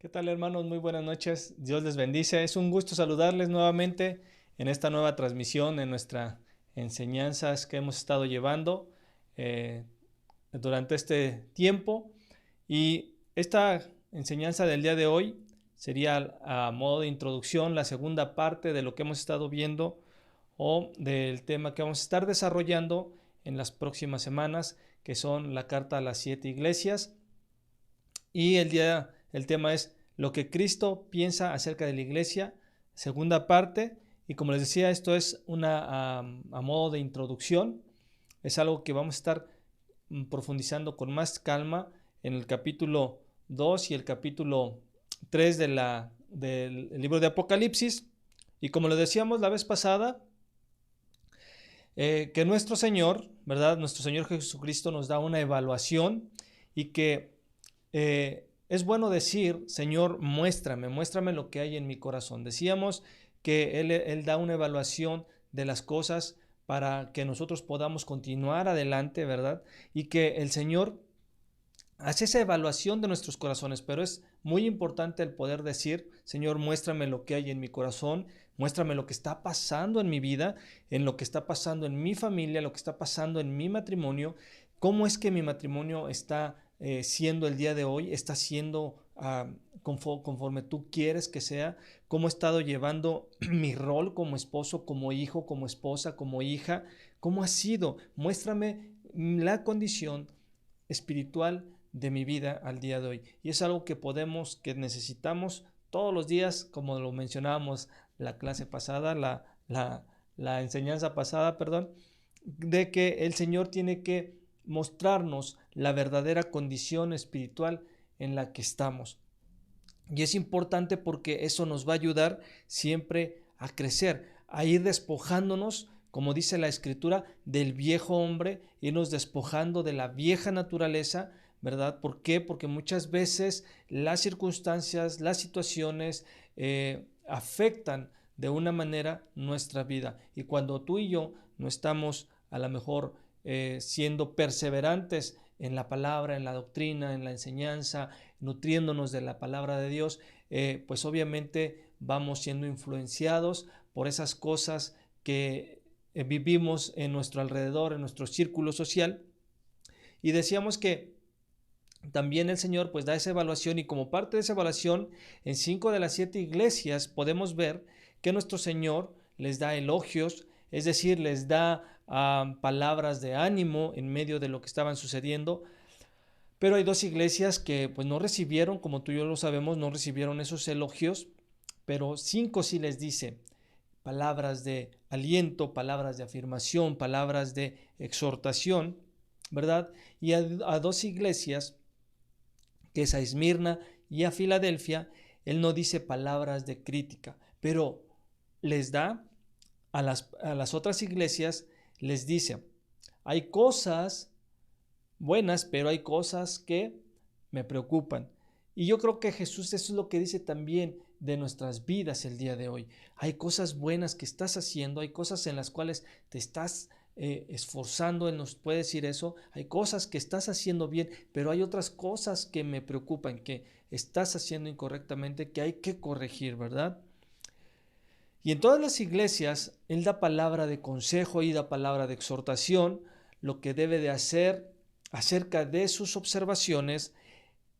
¿Qué tal, hermanos? Muy buenas noches. Dios les bendice. Es un gusto saludarles nuevamente en esta nueva transmisión, en nuestras enseñanzas que hemos estado llevando eh, durante este tiempo. Y esta enseñanza del día de hoy sería a modo de introducción, la segunda parte de lo que hemos estado viendo o del tema que vamos a estar desarrollando en las próximas semanas, que son la carta a las 7 iglesias. Y el tema es lo que Cristo piensa acerca de la iglesia, segunda parte. Y como les decía, esto es a modo de introducción. Es algo que vamos a estar profundizando con más calma en el capítulo 2 y el capítulo 3 del libro de Apocalipsis. Y como lo decíamos la vez pasada, que nuestro Señor, ¿verdad? Nuestro Señor Jesucristo nos da una evaluación y que es bueno decir, Señor, muéstrame lo que hay en mi corazón. Decíamos que Él da una evaluación de las cosas para que nosotros podamos continuar adelante, ¿verdad? Y que el Señor hace esa evaluación de nuestros corazones, pero es muy importante el poder decir, Señor, muéstrame lo que hay en mi corazón, muéstrame lo que está pasando en mi vida, en lo que está pasando en mi familia, lo que está pasando en mi matrimonio, cómo es que mi matrimonio está siendo el día de hoy, está siendo conforme tú quieres que sea, cómo he estado llevando mi rol como esposo, como hijo, como esposa, como hija, cómo ha sido, muéstrame la condición espiritual de mi vida al día de hoy. Y es algo que necesitamos todos los días, como lo mencionábamos la clase pasada, la enseñanza pasada, perdón, de que el Señor tiene que mostrarnos la verdadera condición espiritual en la que estamos. Y es importante porque eso nos va a ayudar siempre a crecer, a ir despojándonos, como dice la escritura, del viejo hombre, irnos despojando de la vieja naturaleza, ¿verdad? ¿Por qué? Porque muchas veces las circunstancias, las situaciones afectan de una manera nuestra vida. Y cuando tú y yo no estamos a lo mejor siendo perseverantes en la palabra, en la doctrina, en la enseñanza, nutriéndonos de la palabra de Dios, pues obviamente vamos siendo influenciados por esas cosas que vivimos en nuestro alrededor, en nuestro círculo social. Y decíamos que también el Señor pues da esa evaluación, y como parte de esa evaluación en 5 de las 7 iglesias podemos ver que nuestro Señor les da elogios, es decir, les da palabras de ánimo en medio de lo que estaban sucediendo. Pero hay 2 iglesias que pues no recibieron, como tú y yo lo sabemos, no recibieron esos elogios, pero 5 sí les dice palabras de aliento, palabras de afirmación, palabras de exhortación, ¿verdad? Y a 2 iglesias, que es a Esmirna y a Filadelfia, él no dice palabras de crítica, pero les da a las otras iglesias, les dice, hay cosas buenas, pero hay cosas que me preocupan. Y yo creo que Jesús eso es lo que dice también de nuestras vidas el día de hoy. Hay cosas buenas que estás haciendo, hay cosas en las cuales te estás esforzando, Él nos puede decir eso, hay cosas que estás haciendo bien, pero hay otras cosas que me preocupan, que estás haciendo incorrectamente, que hay que corregir, ¿verdad? Y en todas las iglesias, Él da palabra de consejo y da palabra de exhortación, lo que debe de hacer acerca de sus observaciones.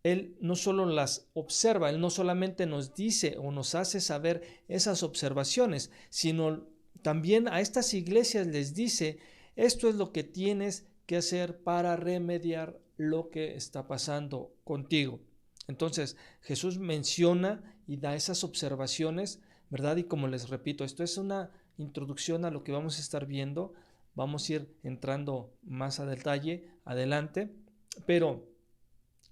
Él no solo las observa, Él no solamente nos dice o nos hace saber esas observaciones, sino también a estas iglesias les dice, esto es lo que tienes que hacer para remediar lo que está pasando contigo. Entonces Jesús menciona y da esas observaciones, ¿verdad? Y como les repito, esto es una introducción a lo que vamos a estar viendo, vamos a ir entrando más a detalle adelante, pero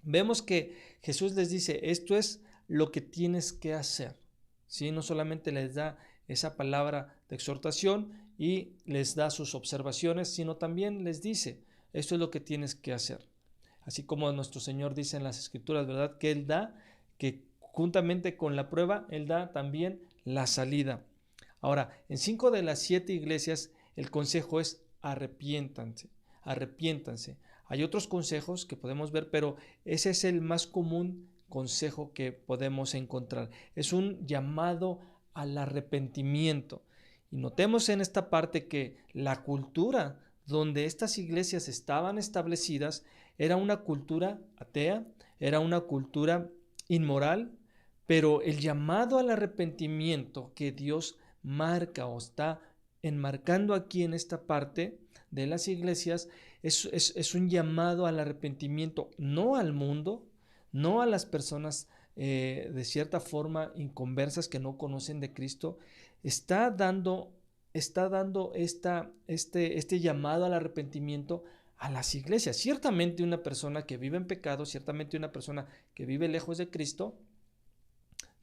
vemos que Jesús les dice, esto es lo que tienes que hacer, ¿sí? No solamente les da esa palabra de exhortación y les da sus observaciones, sino también les dice, esto es lo que tienes que hacer. Así como nuestro Señor dice en las Escrituras, ¿verdad? Que Él da, que juntamente con la prueba, Él da también la salida. Ahora, en 5 de las 7 iglesias, el consejo es arrepiéntanse, arrepiéntanse. Hay otros consejos que podemos ver, pero ese es el más común consejo que podemos encontrar. Es un llamado al arrepentimiento. Y notemos en esta parte que la cultura donde estas iglesias estaban establecidas era una cultura atea, era una cultura inmoral, pero el llamado al arrepentimiento que Dios marca o está enmarcando aquí en esta parte de las iglesias es un llamado al arrepentimiento, no al mundo, no a las personas de cierta forma inconversas que no conocen de Cristo. Está dando este llamado al arrepentimiento a las iglesias. Ciertamente una persona que vive en pecado, ciertamente una persona que vive lejos de Cristo,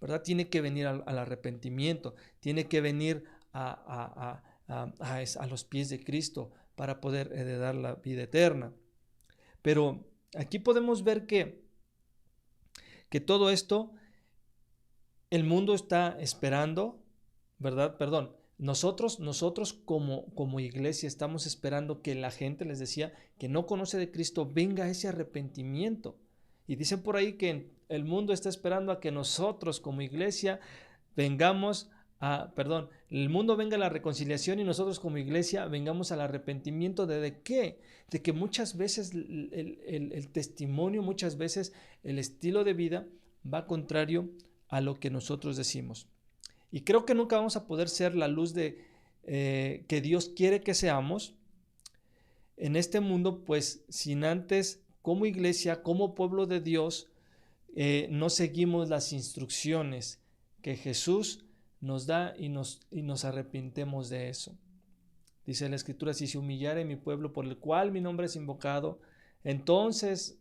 ¿verdad? Tiene que venir al arrepentimiento, tiene que venir a los pies de Cristo para poder heredar la vida eterna. Pero aquí podemos ver que todo esto el mundo está esperando, ¿verdad? Perdón, nosotros como iglesia estamos esperando que la gente, les decía, que no conoce de Cristo, venga a ese arrepentimiento. Y dicen por ahí que el mundo está esperando a que nosotros como iglesia vengamos el mundo venga a la reconciliación y nosotros como iglesia vengamos al arrepentimiento ¿de qué? De que muchas veces el testimonio, muchas veces el estilo de vida va contrario a lo que nosotros decimos. Y creo que nunca vamos a poder ser la luz que Dios quiere que seamos en este mundo, pues sin antes, como iglesia, como pueblo de Dios, no seguimos las instrucciones que Jesús nos da y nos arrepintemos de eso. Dice la Escritura: si se humillare mi pueblo por el cual mi nombre es invocado, entonces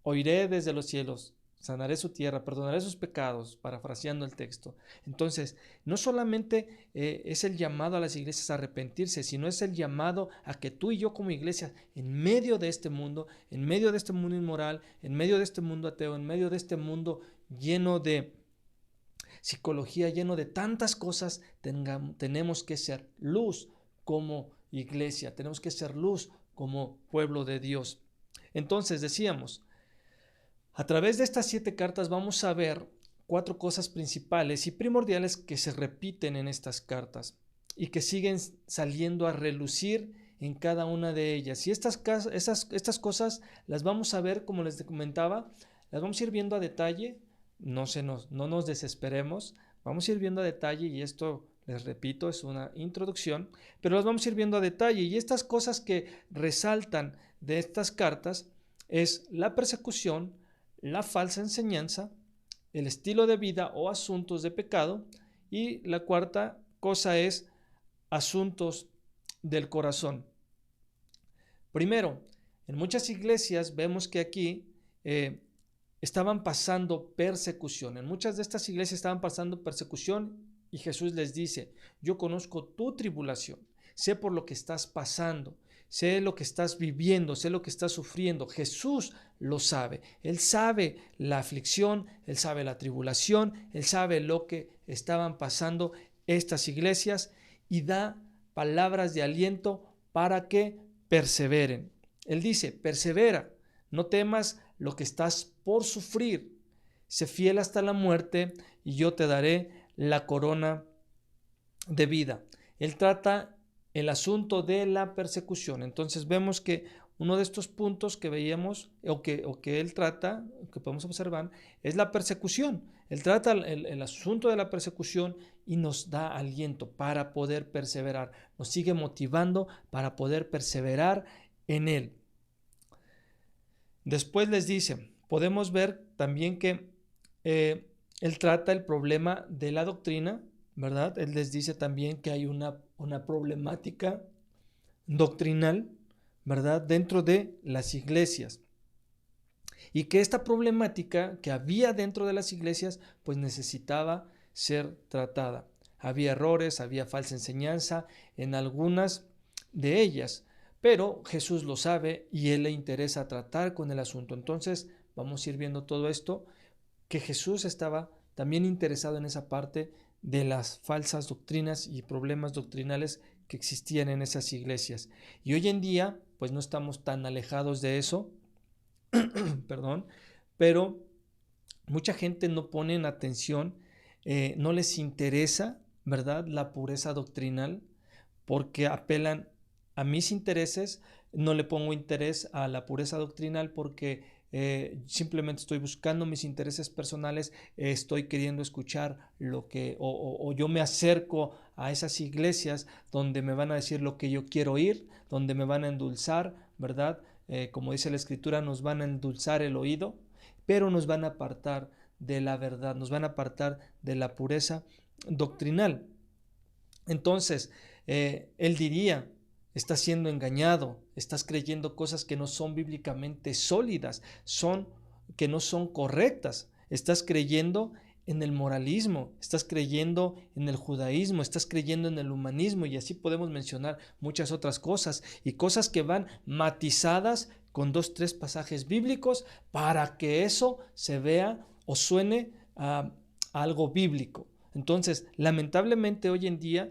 oiré desde los cielos, sanaré su tierra, perdonaré sus pecados, parafraseando el texto. Entonces, no solamente es el llamado a las iglesias a arrepentirse, sino es el llamado a que tú y yo como iglesia, en medio de este mundo inmoral, en medio de este mundo ateo, en medio de este mundo lleno de psicología, lleno de tantas cosas, tenemos que ser luz como iglesia, tenemos que ser luz como pueblo de Dios. Entonces decíamos, a través de estas 7 cartas vamos a ver 4 cosas principales y primordiales que se repiten en estas cartas y que siguen saliendo a relucir en cada una de ellas. Y estas cosas las vamos a ver, como les comentaba, las vamos a ir viendo a detalle. No nos desesperemos, vamos a ir viendo a detalle, y esto, les repito, es una introducción, pero las vamos a ir viendo a detalle. Y estas cosas que resaltan de estas cartas es la persecución, la falsa enseñanza, el estilo de vida o asuntos de pecado, y la cuarta cosa es asuntos del corazón. Primero, en muchas iglesias vemos que aquí estaban pasando persecución. En muchas de estas iglesias estaban pasando persecución y Jesús les dice: yo conozco tu tribulación, sé por lo que estás pasando, sé lo que estás viviendo, sé lo que estás sufriendo. Jesús lo sabe. Él sabe la aflicción, Él sabe la tribulación, Él sabe lo que estaban pasando estas iglesias y da palabras de aliento para que perseveren. Él dice: persevera, no temas lo que estás por sufrir, sé fiel hasta la muerte y yo te daré la corona de vida. Él trata el asunto de la persecución. Entonces vemos que uno de estos puntos que veíamos o que él trata, que podemos observar, es la persecución. Él trata el asunto de la persecución y nos da aliento para poder perseverar. Nos sigue motivando para poder perseverar en él. Después les dice, podemos ver también que él trata el problema de la doctrina, ¿verdad? Él les dice también que hay una problemática doctrinal, ¿verdad?, dentro de las iglesias. Y que esta problemática que había dentro de las iglesias, pues necesitaba ser tratada. Había errores, había falsa enseñanza en algunas de ellas, pero Jesús lo sabe y Él le interesa tratar con el asunto. Entonces vamos a ir viendo todo esto, que Jesús estaba también interesado en esa parte de las falsas doctrinas y problemas doctrinales que existían en esas iglesias. Y hoy en día, pues no estamos tan alejados de eso, perdón, pero mucha gente no pone en atención, no les interesa, ¿verdad?, la pureza doctrinal, porque apelan a mis intereses. No le pongo interés a la pureza doctrinal porque simplemente estoy buscando mis intereses personales, estoy queriendo escuchar lo que, o yo me acerco a esas iglesias donde me van a decir lo que yo quiero oír, donde me van a endulzar, ¿verdad? Como dice la escritura, nos van a endulzar el oído, pero nos van a apartar de la verdad, nos van a apartar de la pureza doctrinal. Entonces, él diría, estás siendo engañado, estás creyendo cosas que no son bíblicamente sólidas, que no son correctas, estás creyendo en el moralismo, estás creyendo en el judaísmo, estás creyendo en el humanismo, y así podemos mencionar muchas otras cosas, y cosas que van matizadas con 2, 3 pasajes bíblicos para que eso se vea o suene a algo bíblico. Entonces, lamentablemente hoy en día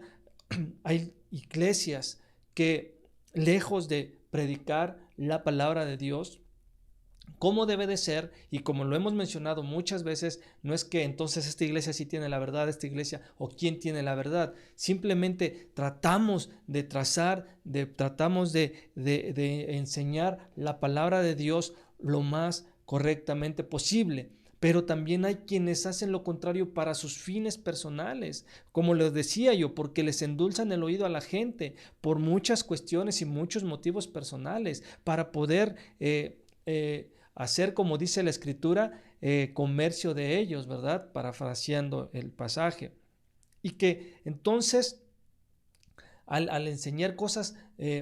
hay iglesias que, lejos de predicar la palabra de Dios como debe de ser, y como lo hemos mencionado muchas veces, no es que entonces esta iglesia sí tiene la verdad, esta iglesia o quién tiene la verdad. Simplemente tratamos de trazar, tratamos de enseñar la palabra de Dios lo más correctamente posible. Pero también hay quienes hacen lo contrario para sus fines personales, como les decía yo, porque les endulzan el oído a la gente por muchas cuestiones y muchos motivos personales, para poder hacer, como dice la escritura, comercio de ellos, ¿verdad? Parafraseando el pasaje. Y que entonces, al enseñar cosas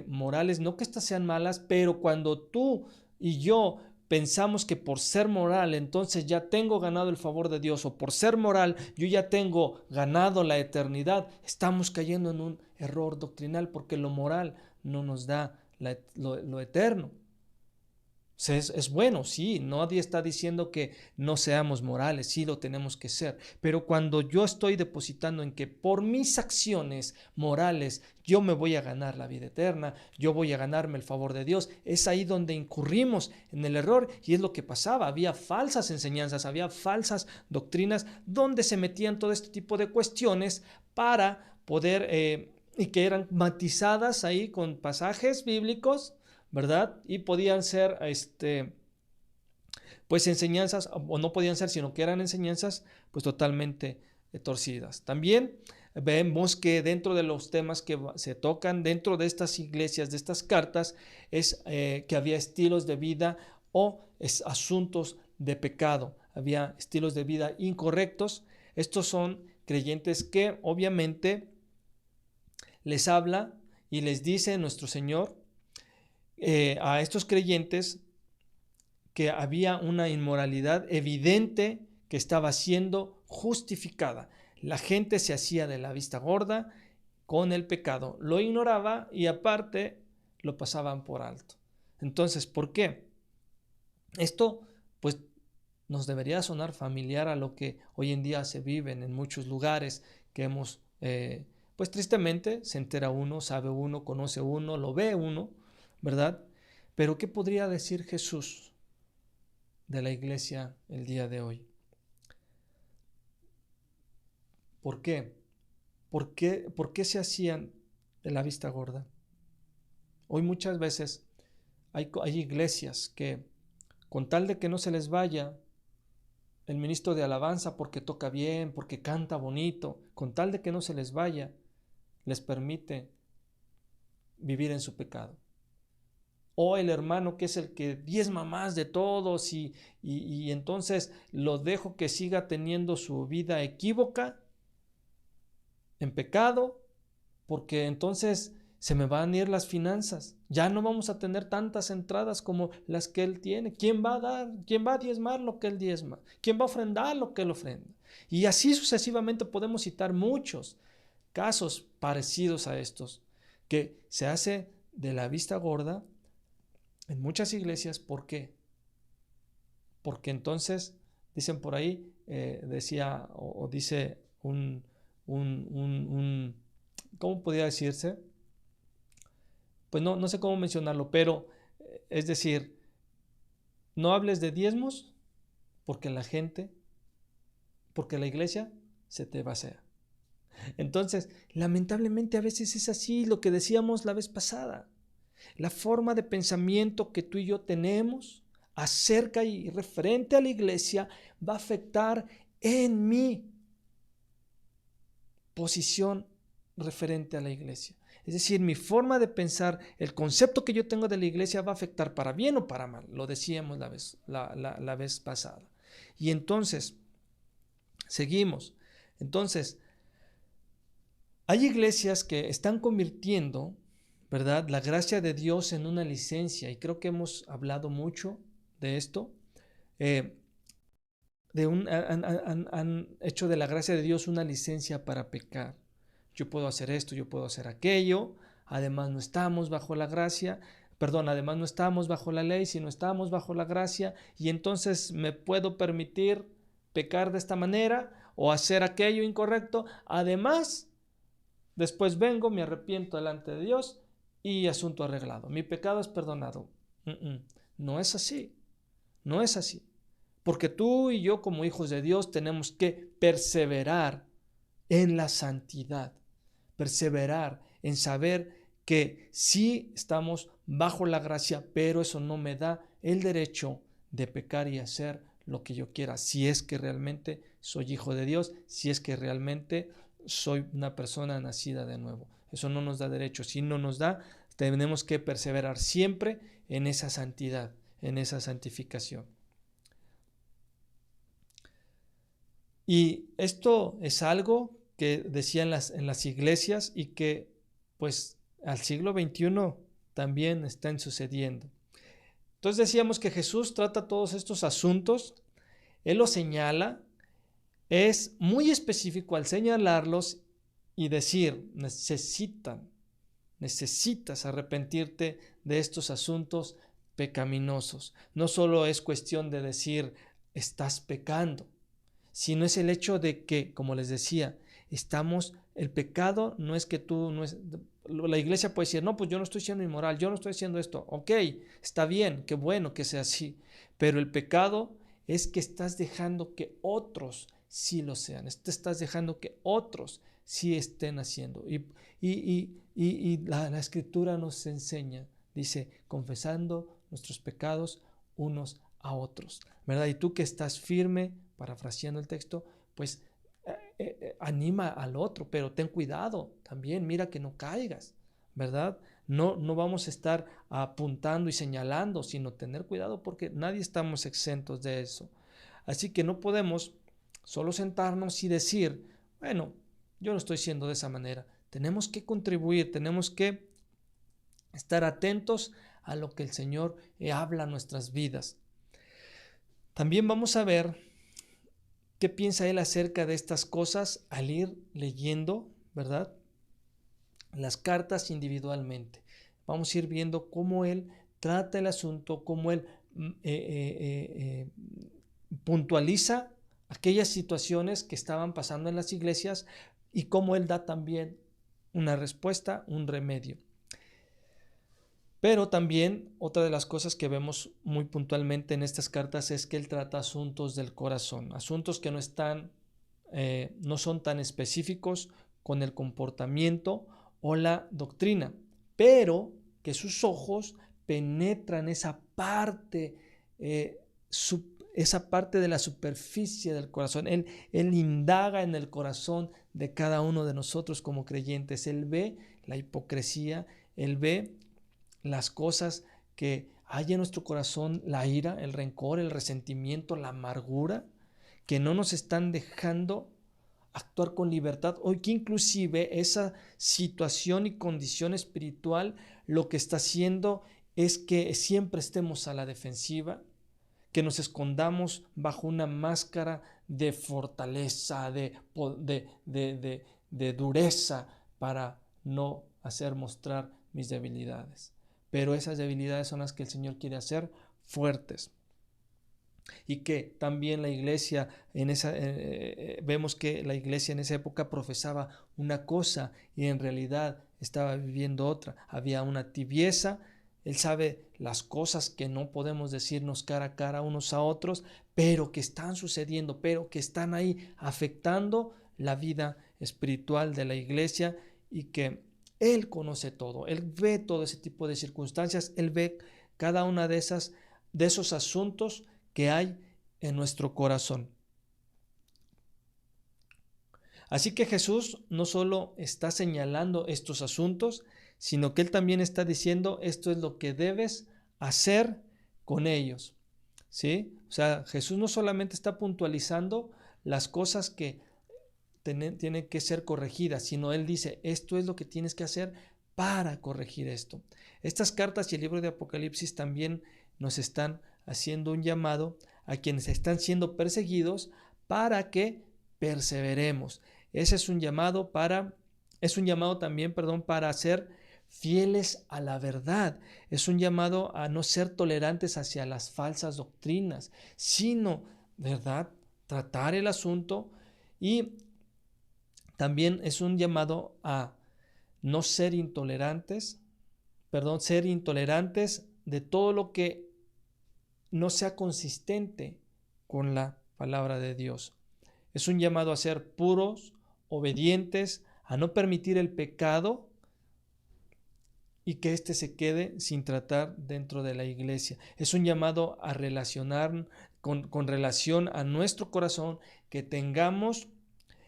morales, no que estas sean malas, pero cuando tú y yo pensamos que por ser moral entonces ya tengo ganado el favor de Dios, o por ser moral yo ya tengo ganado la eternidad, estamos cayendo en un error doctrinal, porque lo moral no nos da lo eterno. Es bueno, sí, nadie está diciendo que no seamos morales, sí lo tenemos que ser, pero cuando yo estoy depositando en que por mis acciones morales yo me voy a ganar la vida eterna, yo voy a ganarme el favor de Dios, es ahí donde incurrimos en el error. Y es lo que pasaba, había falsas enseñanzas, había falsas doctrinas donde se metían todo este tipo de cuestiones para poder, y que eran matizadas ahí con pasajes bíblicos, ¿verdad? Y podían ser, pues enseñanzas, o no podían ser, sino que eran enseñanzas, pues totalmente torcidas. También vemos que dentro de los temas que se tocan dentro de estas iglesias, de estas cartas, es que había estilos de vida o asuntos de pecado, había estilos de vida incorrectos. Estos son creyentes que obviamente les habla y les dice nuestro Señor a estos creyentes que había una inmoralidad evidente que estaba siendo justificada. La gente se hacía de la vista gorda con el pecado, lo ignoraba y aparte lo pasaban por alto. Entonces, ¿por qué? Esto pues nos debería sonar familiar a lo que hoy en día se vive en muchos lugares que hemos, pues tristemente se entera uno, sabe uno, conoce uno, lo ve uno, ¿verdad? Pero ¿qué podría decir Jesús de la iglesia el día de hoy? ¿Por qué? ¿Por qué se hacían de la vista gorda? Hoy muchas veces hay iglesias que, con tal de que no se les vaya el ministro de alabanza porque toca bien, porque canta bonito, con tal de que no se les vaya, les permite vivir en su pecado. O el hermano que es el que diezma más de todos y entonces lo dejo que siga teniendo su vida equívoca, en pecado, porque entonces se me van a ir las finanzas. Ya no vamos a tener tantas entradas como las que él tiene. ¿Quién va a dar? ¿Quién va a diezmar lo que él diezma? ¿Quién va a ofrendar lo que él ofrenda? Y así sucesivamente podemos citar muchos casos parecidos a estos, que se hace de la vista gorda en muchas iglesias. ¿Por qué? Porque entonces, dicen por ahí, decía o dice un, ¿cómo podría decirse? Pues no sé cómo mencionarlo, pero es decir, no hables de diezmos porque la gente porque la iglesia se te vacía. Entonces, lamentablemente a veces es así, lo que decíamos la vez pasada. La forma de pensamiento que tú y yo tenemos acerca y referente a la iglesia va a afectar en mi posición referente a la iglesia. Es decir, mi forma de pensar, el concepto que yo tengo de la iglesia va a afectar para bien o para mal. Lo decíamos la vez pasada. Y entonces, seguimos. Entonces, hay iglesias que están convirtiendo, ¿verdad?, la gracia de Dios en una licencia. Y creo que hemos hablado mucho de esto. Han hecho de la gracia de Dios una licencia para pecar. Yo puedo hacer esto, yo puedo hacer aquello. Además no estamos bajo la gracia. Además no estamos bajo la ley, sino estamos bajo la gracia. Y entonces me puedo permitir pecar de esta manera o hacer aquello incorrecto. Además, después vengo, me arrepiento delante de Dios y asunto arreglado. Mi pecado es perdonado. No es así. No es así. Porque tú y yo como hijos de Dios tenemos que perseverar en la santidad. Perseverar en saber que sí estamos bajo la gracia, pero eso no me da el derecho de pecar y hacer lo que yo quiera. Si es que realmente soy hijo de Dios, si es que realmente soy una persona nacida de nuevo. Eso no nos da derecho. Si no nos da, tenemos que perseverar siempre en esa santidad, en esa santificación. Y esto es algo que decían en las iglesias y que pues al siglo XXI también están sucediendo. Entonces decíamos que Jesús trata todos estos asuntos, Él los señala, es muy específico al señalarlos y decir, necesitas arrepentirte de estos asuntos pecaminosos. No solo es cuestión de decir, estás pecando, sino es el hecho de que, como les decía, el pecado no es que la iglesia puede decir, no, pues yo no estoy siendo inmoral, yo no estoy haciendo esto. Ok, está bien, qué bueno que sea así, pero el pecado es que estás dejando que otros sí lo sean, estás dejando que otros sí estén haciendo. Y la escritura nos enseña, dice, confesando nuestros pecados unos a otros, ¿verdad? Y tú que estás firme, parafraseando el texto, pues anima al otro, pero ten cuidado también, mira que no caigas, ¿verdad? No vamos a estar apuntando y señalando, sino tener cuidado porque nadie estamos exentos de eso. Así que no podemos solo sentarnos y decir, bueno, yo no estoy siendo de esa manera. Tenemos que contribuir, tenemos que estar atentos a lo que el Señor habla a nuestras vidas. También vamos a ver qué piensa Él acerca de estas cosas al ir leyendo, ¿verdad?, las cartas individualmente. Vamos a ir viendo cómo Él trata el asunto, cómo Él puntualiza aquellas situaciones que estaban pasando en las iglesias y cómo Él da también una respuesta, un remedio. Pero también otra de las cosas que vemos muy puntualmente en estas cartas es que Él trata asuntos del corazón, asuntos que no son tan específicos con el comportamiento o la doctrina, pero que sus ojos penetran esa parte de la superficie del corazón. Él indaga en el corazón de cada uno de nosotros como creyentes. Él ve la hipocresía, Él ve las cosas que hay en nuestro corazón, la ira, el rencor, el resentimiento, la amargura, que no nos están dejando actuar con libertad, o que inclusive esa situación y condición espiritual lo que está haciendo es que siempre estemos a la defensiva, que nos escondamos bajo una máscara de fortaleza, de dureza, para no hacer mostrar mis debilidades. Pero esas debilidades son las que el Señor quiere hacer fuertes. Y que también la iglesia, vemos que la iglesia en esa época profesaba una cosa y en realidad estaba viviendo otra. Había una tibieza Él sabe las cosas que no podemos decirnos cara a cara unos a otros, pero que están sucediendo, pero que están ahí afectando la vida espiritual de la iglesia, y que Él conoce todo. Él ve todo ese tipo de circunstancias. Él ve cada una de esos asuntos que hay en nuestro corazón. Así que Jesús no solo está señalando estos asuntos, sino que Él también está diciendo: esto es lo que debes hacer con ellos, ¿sí? O sea, Jesús no solamente está puntualizando las cosas que tienen que ser corregidas, sino Él dice: esto es lo que tienes que hacer para corregir esto. Estas cartas y el libro de Apocalipsis también nos están haciendo un llamado a quienes están siendo perseguidos para que perseveremos. Ese es un llamado también, para ser fieles a la verdad. Es un llamado a no ser tolerantes hacia las falsas doctrinas, sino, ¿verdad?, tratar el asunto. Y también es un llamado a no ser intolerantes, ser intolerantes de todo lo que no sea consistente con la palabra de Dios. Es un llamado a ser puros, obedientes, a no permitir el pecado y que éste se quede sin tratar dentro de la iglesia. Es un llamado a relacionar con relación a nuestro corazón, que tengamos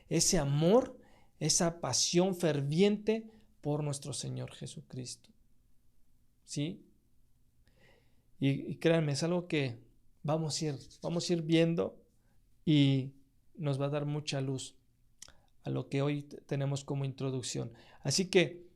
ese amor, esa pasión ferviente por nuestro Señor Jesucristo. ¿Sí? Y créanme, es algo que vamos a ir viendo, y nos va a dar mucha luz a lo que hoy tenemos como introducción. Así que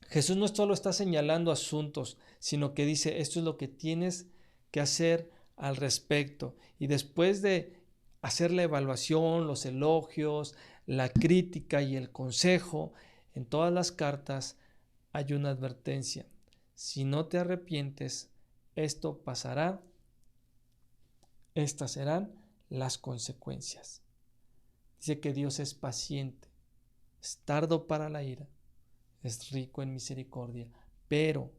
Jesús no solo está señalando asuntos, sino que dice: esto es lo que tienes que hacer al respecto. Y después de hacer la evaluación, los elogios, la crítica y el consejo, en todas las cartas hay una advertencia: si no te arrepientes, esto pasará, estas serán las consecuencias. Dice que Dios es paciente, es tardo para la ira, es rico en misericordia, pero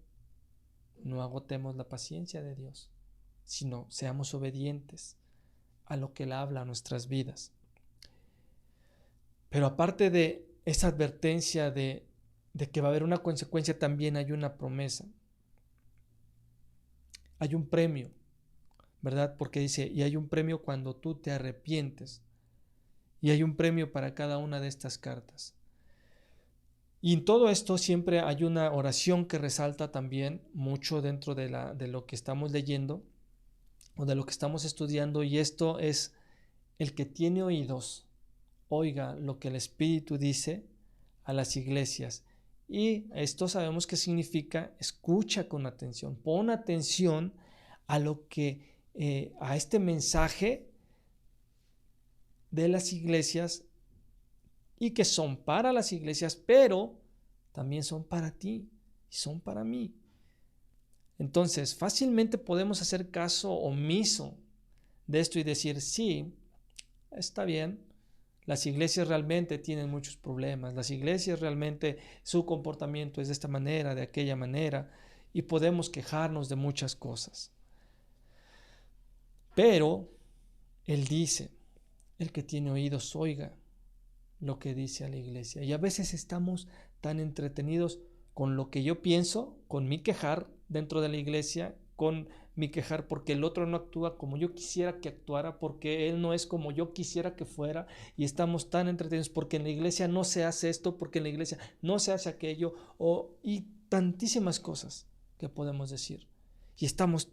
no agotemos la paciencia de Dios, sino seamos obedientes a lo que Él habla a nuestras vidas. Pero aparte de esa advertencia de que va a haber una consecuencia, también hay una promesa. Hay un premio, ¿verdad? Porque dice: y hay un premio cuando tú te arrepientes. Y hay un premio para cada una de estas cartas. Y en todo esto siempre hay una oración que resalta también mucho dentro de lo que estamos leyendo o de lo que estamos estudiando, y esto es: el que tiene oídos, oiga lo que el Espíritu dice a las iglesias. Y esto sabemos que significa: escucha con atención, pon atención a lo que, a este mensaje de las iglesias, y que son para las iglesias, pero también son para ti y son para mí. Entonces, fácilmente podemos hacer caso omiso de esto y decir: sí, está bien, las iglesias realmente tienen muchos problemas, las iglesias realmente su comportamiento es de esta manera, de aquella manera, y podemos quejarnos de muchas cosas. Pero Él dice: el que tiene oídos, oiga lo que dice a la iglesia. Y a veces estamos tan entretenidos con lo que yo pienso, con mi quejar dentro de la iglesia, con mi quejar porque el otro no actúa como yo quisiera que actuara, porque él no es como yo quisiera que fuera, y estamos tan entretenidos porque en la iglesia no se hace esto, porque en la iglesia no se hace aquello, y tantísimas cosas que podemos decir. Y estamos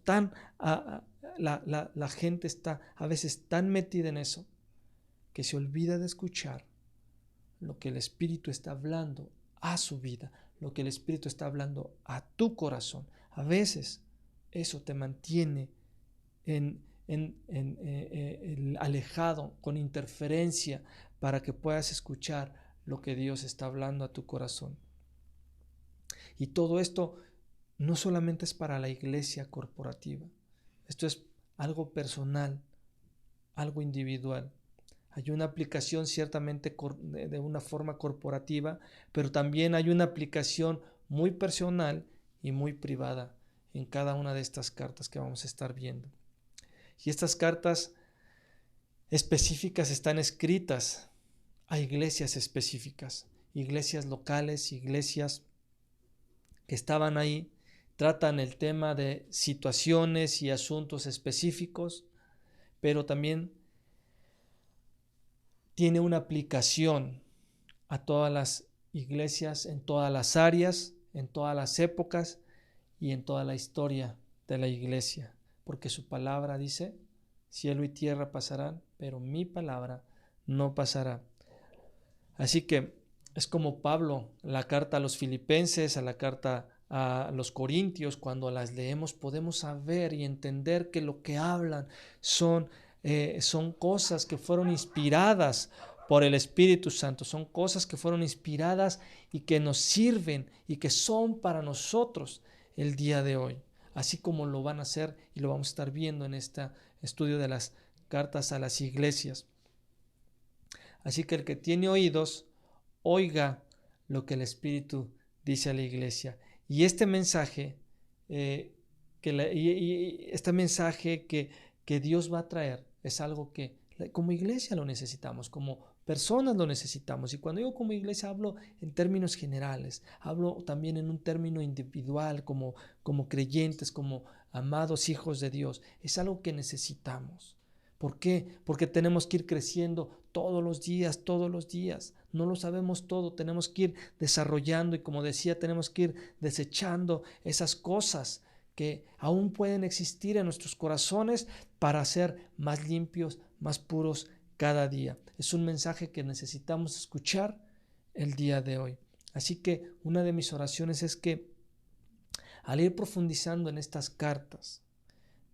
la gente está a veces tan metida en eso, que se olvida de escuchar lo que el Espíritu está hablando a su vida, lo que el Espíritu está hablando a tu corazón. A veces eso te mantiene alejado, con interferencia, para que puedas escuchar lo que Dios está hablando a tu corazón. Y todo esto no solamente es para la iglesia corporativa, esto es algo personal, algo individual. Hay una aplicación ciertamente de una forma corporativa, pero también hay una aplicación muy personal y muy privada en cada una de estas cartas que vamos a estar viendo. Y estas cartas específicas están escritas a iglesias específicas, iglesias locales, iglesias que estaban ahí, tratan el tema de situaciones y asuntos específicos, pero también tiene una aplicación a todas las iglesias, en todas las áreas, en todas las épocas y en toda la historia de la iglesia, porque su palabra dice, cielo y tierra pasarán, pero mi palabra no pasará. Así que es como Pablo, la carta a los filipenses, a la carta a los corintios, cuando las leemos podemos saber y entender que lo que hablan son cosas que fueron inspiradas por el Espíritu Santo, son cosas que fueron inspiradas y que nos sirven y que son para nosotros el día de hoy, así como lo van a hacer y lo vamos a estar viendo en este estudio de las cartas a las iglesias. Así que el que tiene oídos, oiga lo que el Espíritu dice a la iglesia. Y este mensaje, este mensaje que Dios va a traer es algo que como iglesia lo necesitamos, como personas lo necesitamos. Y cuando digo como iglesia hablo en términos generales, hablo también en un término individual, como creyentes, como amados hijos de Dios. Es algo que necesitamos. ¿Por qué? Porque tenemos que ir creciendo todos los días, todos los días. No lo sabemos todo, tenemos que ir desarrollando y como decía, tenemos que ir desechando esas cosas que aún pueden existir en nuestros corazones para ser más limpios, más puros cada día. Es un mensaje que necesitamos escuchar el día de hoy. Así que una de mis oraciones es que al ir profundizando en estas cartas,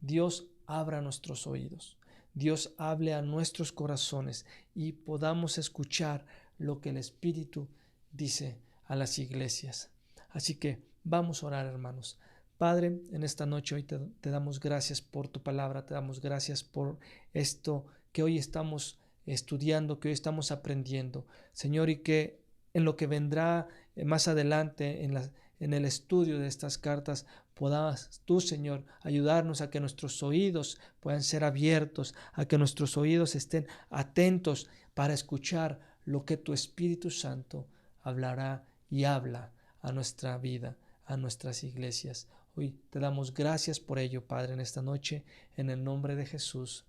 Dios abra nuestros oídos. Dios hable a nuestros corazones y podamos escuchar lo que el Espíritu dice a las iglesias. Así que vamos a orar, hermanos. Padre, en esta noche hoy te damos gracias por tu palabra, te damos gracias por esto que hoy estamos estudiando, que hoy estamos aprendiendo, Señor, y que en lo que vendrá más adelante en el estudio de estas cartas puedas tú, Señor, ayudarnos a que nuestros oídos puedan ser abiertos, a que nuestros oídos estén atentos para escuchar lo que tu Espíritu Santo hablará y habla a nuestra vida, a nuestras iglesias. Hoy te damos gracias por ello, Padre, en esta noche, en el nombre de Jesús.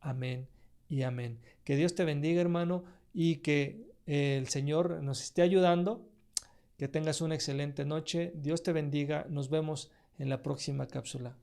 Amén y amén. Que Dios te bendiga, hermano, y que el Señor nos esté ayudando. Que tengas una excelente noche. Dios te bendiga. Nos vemos en la próxima cápsula.